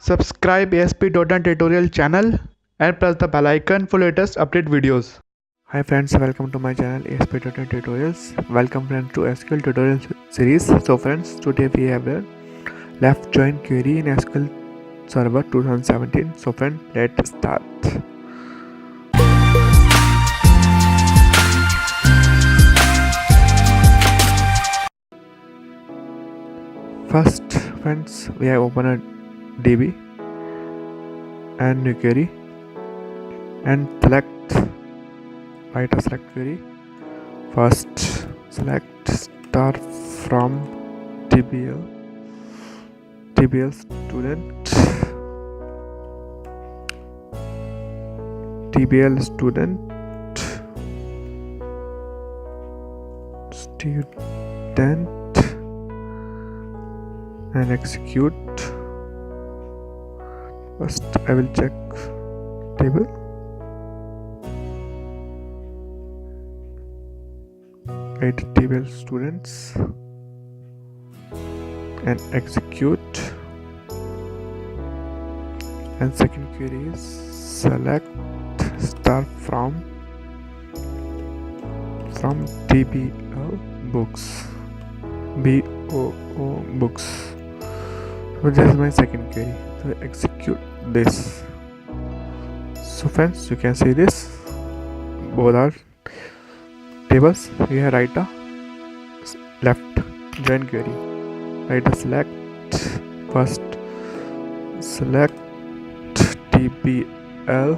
Subscribe AspDotNet tutorial channel and press the bell icon for latest update videos. Hi friends, welcome to my channel AspDotNet tutorials. Welcome friends to SQL tutorial series. So friends, today we have a left join query in SQL Server 2017. So friends, let's start. First friends, we have opened a DB and new query and write a select query. First select star from TBL student and execute. First I will check table. Write table students and execute. And second query is select star from TBL books books. So this is my second query. So execute this. So friends, you can see this, both are tables. Here write a left join query. Write a select. First select TBL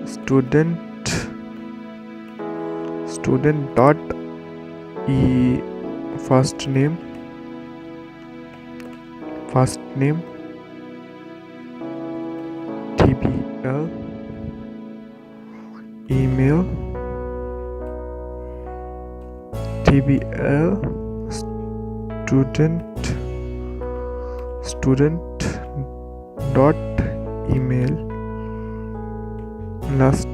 student dot first name TBL email TBL student dot email last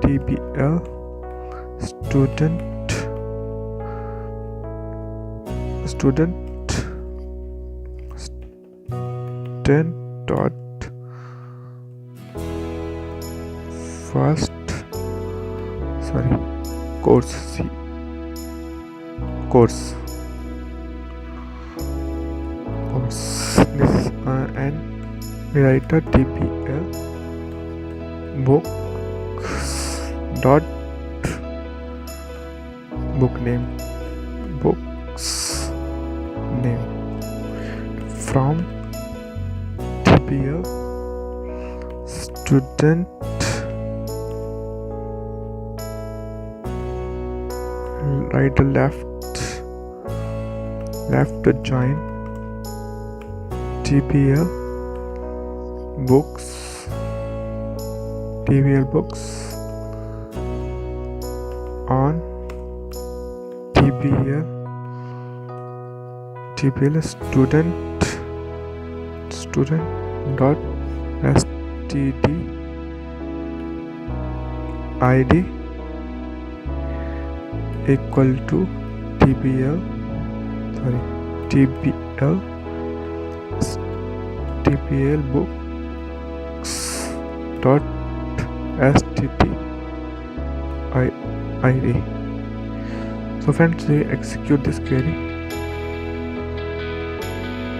TBL student dot first course this and we write a TBL books dot books name from TBL student write a left join TBL books on TBL student dot std id equal to TBL books dot std id. So friends, we execute this query.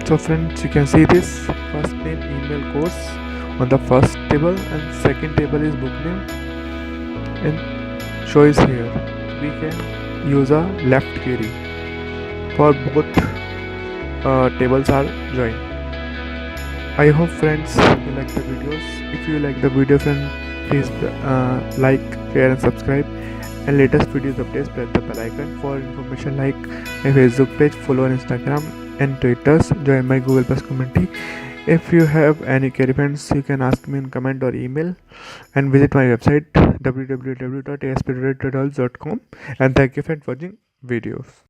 So friends, you can see this first name email course on the first table and second table is book name and show is here. We can use a left query for both tables are joined. I hope friends you like the videos. If you like the video friends, please like, share and subscribe, and latest videos updates press the bell icon. For information like my Facebook page, follow on Instagram and Twitter, join my Google Plus community. If you have any query friends, you can ask me in comment or email, and visit my website www.asp.nettutorials.com. and thank you for watching videos.